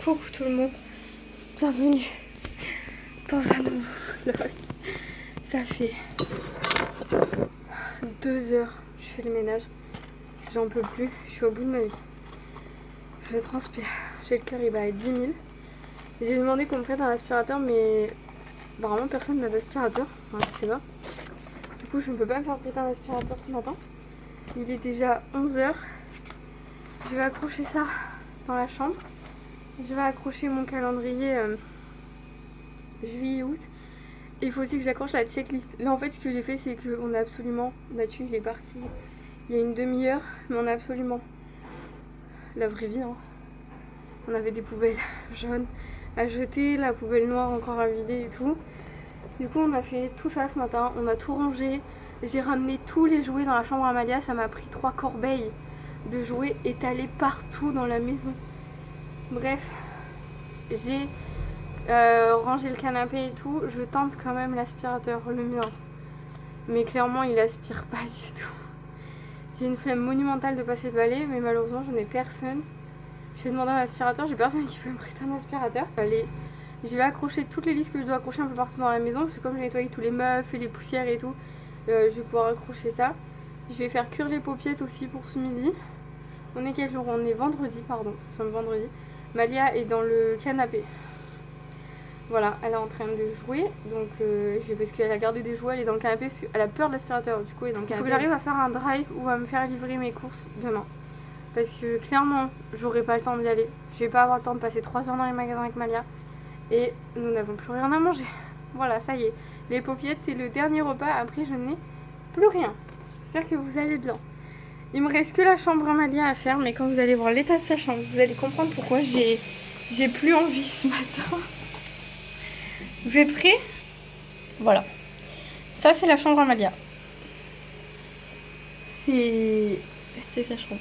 Coucou tout le monde, bienvenue dans un nouveau vlog. Ça fait 2 heures que je fais le ménage, j'en peux plus, je suis au bout de ma vie. Je transpire, j'ai le cœur il bat à 10 000. J'ai demandé qu'on me prête un aspirateur mais vraiment personne n'a d'aspirateur, enfin, je sais pas. Du coup je ne peux pas me faire prêter un aspirateur ce matin. Il est déjà 11 heures. Je vais accrocher ça dans la chambre. Je vais accrocher mon calendrier juillet-août. Et il faut aussi que j'accroche la checklist. Là en fait ce que j'ai fait c'est qu'on a absolument... Mathieu il est parti il y a une demi-heure. Mais on a absolument la vraie vie hein. On avait des poubelles jaunes à jeter, la poubelle noire encore à vider et tout. Du coup on a fait tout ça ce matin. On a tout rangé. J'ai ramené tous les jouets dans la chambre à Amalia. Ça m'a pris 3 corbeilles de jouets étalés partout dans la maison. Bref, j'ai rangé le canapé et tout. Je tente quand même l'aspirateur, le mien. Mais clairement, il aspire pas du tout. J'ai une flemme monumentale de passer le balai, mais malheureusement, je n'ai personne. Je vais demander un aspirateur, j'ai personne qui peut me prêter un aspirateur. Allez, je vais accrocher toutes les listes que je dois accrocher un peu partout dans la maison. Parce que comme j'ai nettoyé tous les meubles et les poussières et tout, je vais pouvoir accrocher ça. Je vais faire cuire les paupiètes aussi pour ce midi. On est quel jour? On est vendredi, pardon. Nous sommes vendredi. Malia est dans le canapé. Voilà, elle est en train de jouer. Donc, parce qu'elle a gardé des jouets, elle est dans le canapé parce qu'elle a peur de l'aspirateur. Du coup, elle est dans le canapé. Il faut que j'arrive à faire un drive ou à me faire livrer mes courses demain. Parce que clairement, j'aurai pas le temps d'y aller. Je vais pas avoir le temps de passer 3 heures dans les magasins avec Malia. Et nous n'avons plus rien à manger. Voilà, ça y est. Les paupiètes, c'est le dernier repas. Après, je n'ai plus rien. J'espère que vous allez bien. Il me reste que la chambre à Malia à faire, mais quand vous allez voir l'état de sa chambre, vous allez comprendre pourquoi j'ai plus envie ce matin. Vous êtes prêts? Voilà. Ça, c'est la chambre à Malia. C'est sa chambre.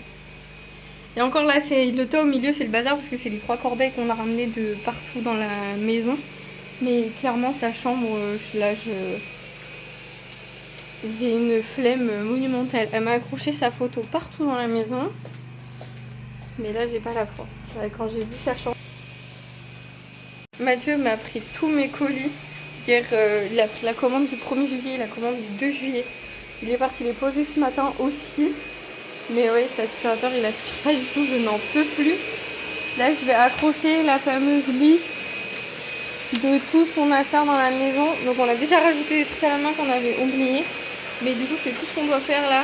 Et encore là, c'est le tas au milieu, c'est le bazar parce que c'est les 3 corbeilles qu'on a ramenées de partout dans la maison. Mais clairement, sa chambre, là, j'ai une flemme monumentale. Elle m'a accroché sa photo partout dans la maison. Mais là, j'ai pas la foi. Quand j'ai vu sa chambre. Mathieu m'a pris tous mes colis. Hier, il a pris la commande du 1er juillet, la commande du 2 juillet. Il est parti les poser ce matin aussi. Mais ouais, cet aspirateur, il aspire pas du tout. Je n'en peux plus. Là, je vais accrocher la fameuse liste de tout ce qu'on a à faire dans la maison. Donc, on a déjà rajouté des trucs à la main qu'on avait oubliés. Mais du coup, c'est tout ce qu'on doit faire là,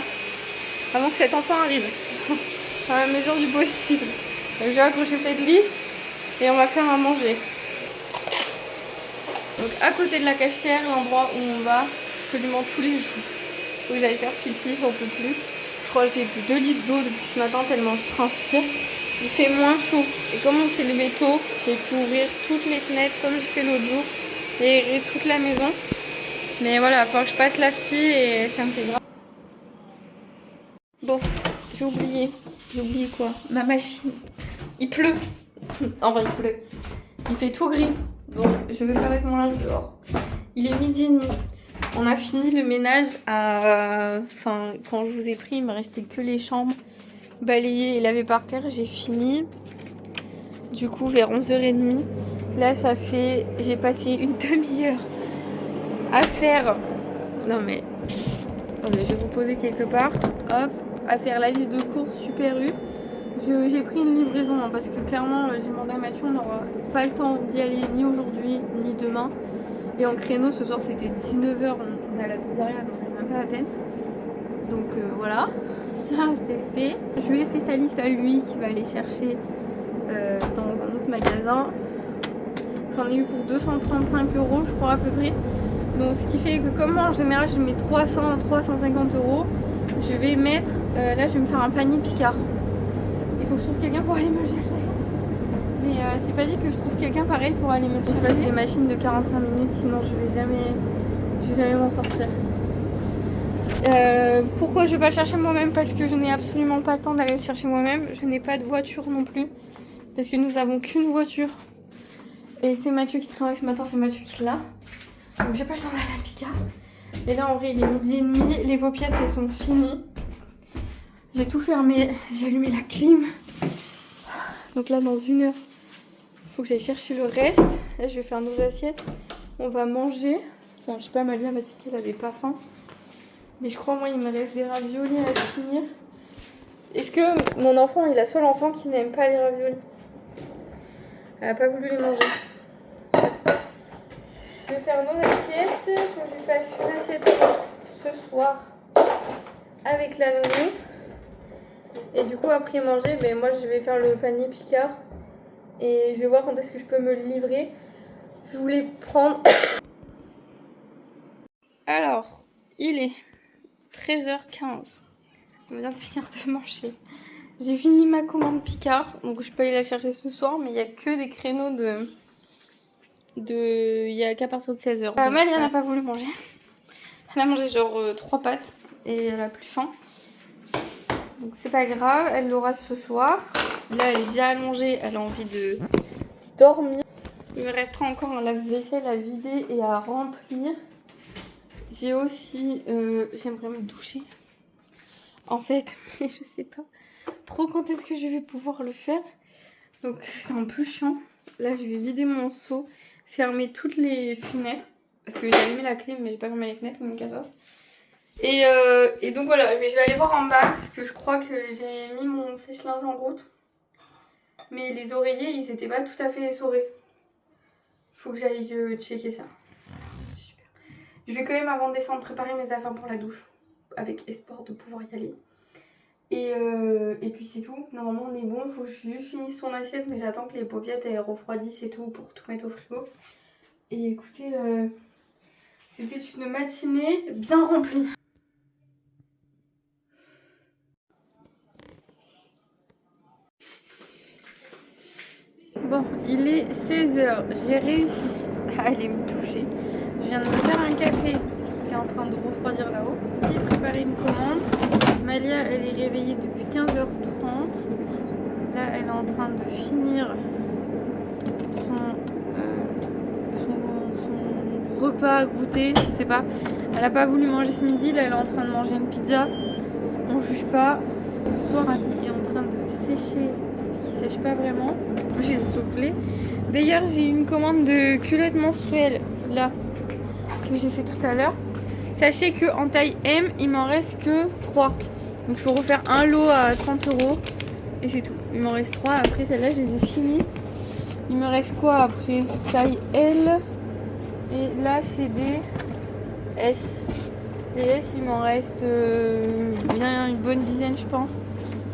avant que cet enfant arrive, dans la mesure du possible. Donc, je vais accrocher cette liste et on va faire à manger. Donc, à côté de la cafetière, l'endroit où on va absolument tous les jours. Faut que j'aille faire pipi, j'en peux plus. Je crois que j'ai bu 2 litres d'eau depuis ce matin tellement je transpire. Il fait moins chaud. Et comme on s'est levé tôt, j'ai pu ouvrir toutes les fenêtres comme j'ai fait l'autre jour et aérer toute la maison. Mais voilà, il faut que je passe l'aspi et ça me fait grave. Bon, j'ai oublié. J'ai oublié quoi? Ma machine. Il pleut. Enfin, il pleut. Il fait tout gris. Donc, je vais pas mettre mon linge dehors. Il est 12h30. On a fini le ménage à... Enfin, quand je vous ai pris, il me restait que les chambres balayées et lavées par terre. J'ai fini. Du coup, vers 11h30. Là, ça fait... J'ai passé une demi-heure à faire, non mais, attendez, je vais vous poser quelque part, hop, à faire la liste de courses Super U. J'ai pris une livraison hein, parce que clairement, j'ai demandé à Mathieu, on n'aura pas le temps d'y aller ni aujourd'hui ni demain. Et en créneau, ce soir c'était 19h, on a la pizzeria donc c'est même pas la peine. Donc voilà, ça c'est fait. Je lui ai fait sa liste à lui qui va aller chercher dans un autre magasin. J'en ai eu pour 235 €, je crois à peu près. Donc ce qui fait que comme moi en général je mets 350 €, je vais mettre, là je vais me faire un panier Picard. Il faut que je trouve quelqu'un pour aller me le chercher. Mais c'est pas dit que je trouve quelqu'un pareil pour aller me le chercher. Je fasse des machines de 45 minutes, sinon je vais jamais m'en sortir. Pourquoi je vais pas le chercher moi-même? Parce que je n'ai absolument pas le temps d'aller le chercher moi-même. Je n'ai pas de voiture non plus. Parce que nous avons qu'une voiture. Et c'est Mathieu qui travaille ce matin, c'est Mathieu qui l'a. Donc j'ai pas le temps d'aller à Picard. Et là en vrai il est 12h30, les paupiètes elles sont finies. J'ai tout fermé, j'ai allumé la clim. Donc là dans 1 heure, Faut que j'aille chercher le reste. Là, je vais faire nos assiettes. On va manger. Enfin, je sais pas, Malia m'a dit qu'elle avait pas faim. Mais je crois, moi, il me reste des raviolis à finir. Est-ce que mon enfant est la seule enfant qui n'aime pas les raviolis? Elle a pas voulu les manger. Je vais faire nos assiettes. Faut que je fasse une assiette ce soir avec la nounou. Et du coup, après manger, ben, moi, je vais faire le panier Picard. Et je vais voir quand est-ce que je peux me le livrer. Je voulais prendre... Alors, il est 13h15. On vient de finir de manger. J'ai fini ma commande Picard. Donc je peux aller la chercher ce soir. Mais il n'y a que des créneaux de... Il n'y a qu'à partir de 16h. Malia n'a pas voulu manger. Elle a mangé genre 3 pâtes. Et elle a plus faim. Donc c'est pas grave. Elle l'aura ce soir. Là elle est déjà allongée. Elle a envie de dormir. Il me restera encore un lave-vaisselle à vider et à remplir. J'ai aussi... j'aimerais me doucher. En fait, mais je sais pas trop quand est-ce que je vais pouvoir le faire. Donc c'est un peu chiant. Là, je vais vider mon seau, fermer toutes les fenêtres. Parce que j'ai allumé la clim, mais j'ai pas fermé les fenêtres comme une cassos. Et donc voilà, mais je vais aller voir en bas. Parce que je crois que j'ai mis mon sèche-linge en route. Mais les oreillers, ils étaient pas tout à fait essorés. Faut que j'aille checker ça. Super. Je vais quand même avant de descendre préparer mes affaires pour la douche. Avec espoir de pouvoir y aller. Et puis c'est tout. Normalement on est bon. Faut que je juste finisse son assiette. Mais j'attends que les paupiètes elles refroidissent et tout pour tout mettre au frigo. Et écoutez, c'était une matinée bien remplie. Bon, il est 16h. J'ai réussi à aller me toucher. Je viens de me faire un café qui est en train de refroidir là-haut. J'ai préparé une commande. Malia, elle est réveillée depuis 15h30. Là, elle est en train de finir son repas goûter. Je sais pas. Elle a pas voulu manger ce midi. Là, elle est en train de manger une pizza. On juge pas. Ce soir, elle est en train de sécher et qui sèche pas vraiment. J'ai soufflé. D'ailleurs, j'ai une commande de culottes menstruelles là que j'ai fait tout à l'heure. Sachez que en taille M, il m'en reste que 3. Donc je peux refaire un lot à 30 € et c'est tout. Il m'en reste 3. Après celle-là, je les ai finies. Il me reste quoi après? Taille L. Et là, c'est des S. Les S, il m'en reste bien une bonne dizaine, je pense.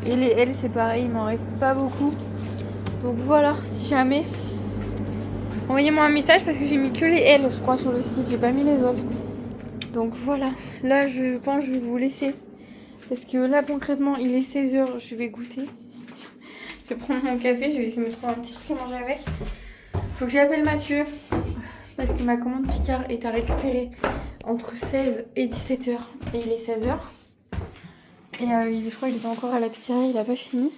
Et les L, c'est pareil, il m'en reste pas beaucoup. Donc voilà, si jamais, envoyez-moi un message parce que j'ai mis que les L, je crois, sur le site. J'ai pas mis les autres. Donc voilà, là, je pense que je vais vous laisser. Parce que là, concrètement, il est 16h, je vais goûter. Je vais prendre mon café, je vais essayer de me trouver un petit truc à manger avec. Faut que j'appelle Mathieu. Parce que ma commande Picard est à récupérer entre 16 et 17h. Et il est 16h. Et je crois qu'il était encore à la pizzeria, il a pas fini.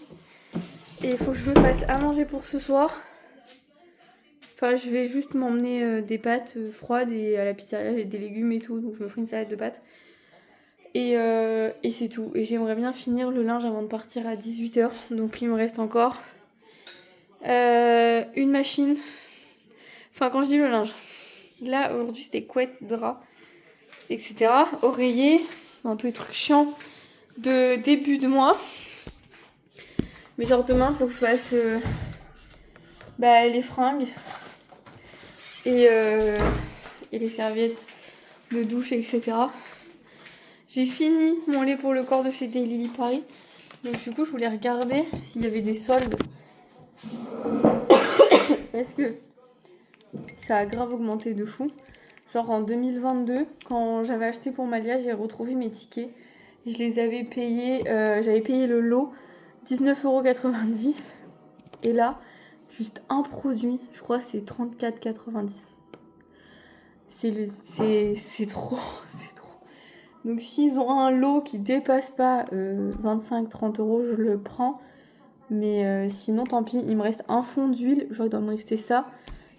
Et il faut que je me fasse à manger pour ce soir. Enfin, je vais juste m'emmener des pâtes froides et à la pizzeria j'ai des légumes et tout. Donc je me ferai une salade de pâtes. Et c'est tout. Et j'aimerais bien finir le linge avant de partir à 18h. Donc il me reste encore une machine. Enfin, quand je dis le linge. Là, aujourd'hui, c'était couette, drap, etc. Oreiller. Enfin, tous les trucs chiants de début de mois. Mais genre demain, il faut que je fasse les fringues. Et les serviettes de douche, etc. J'ai fini mon lait pour le corps de chez Daily Paris. Donc du coup, je voulais regarder s'il y avait des soldes. Parce que ça a grave augmenté de fou. Genre en 2022, quand j'avais acheté pour Malia, j'ai retrouvé mes tickets. Je les avais payés, j'avais payé le lot 19,90 €. Et là, juste un produit, je crois c'est 34,90 €. C'est trop, c'est trop. Donc s'ils ont un lot qui dépasse pas 25-30 €, je le prends. Mais sinon, tant pis, il me reste un fond d'huile, je dois me rester ça.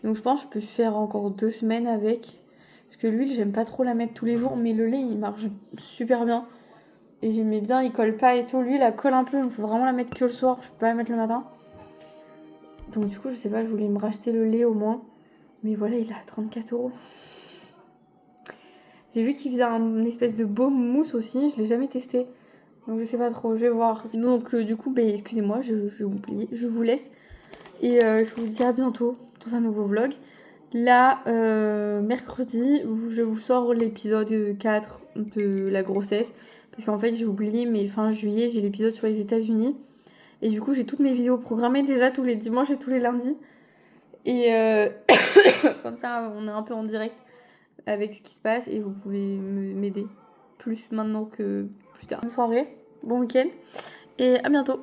Donc je pense que je peux faire encore 2 semaines avec. Parce que l'huile, j'aime pas trop la mettre tous les jours, mais le lait, il marche super bien. Et j'aimais bien, il colle pas et tout. L'huile, elle colle un peu, donc il faut vraiment la mettre que le soir, je peux pas la mettre le matin. Donc du coup, je sais pas, je voulais me racheter le lait au moins. Mais voilà, il est à 34 €. J'ai vu qu'il faisait un espèce de baume mousse aussi, je l'ai jamais testé. Donc je sais pas trop, je vais voir. Donc du coup, excusez-moi, je vous laisse. Et je vous dis à bientôt dans un nouveau vlog. Là, mercredi, je vous sors l'épisode 4 de la grossesse. Parce qu'en fait, j'ai oublié, mais fin juillet, j'ai l'épisode sur les États-Unis. Et du coup, j'ai toutes mes vidéos programmées déjà tous les dimanches et tous les lundis. Et comme ça, on est un peu en direct avec ce qui se passe et vous pouvez m'aider plus maintenant que plus tard. Bonne soirée, bon week-end et à bientôt.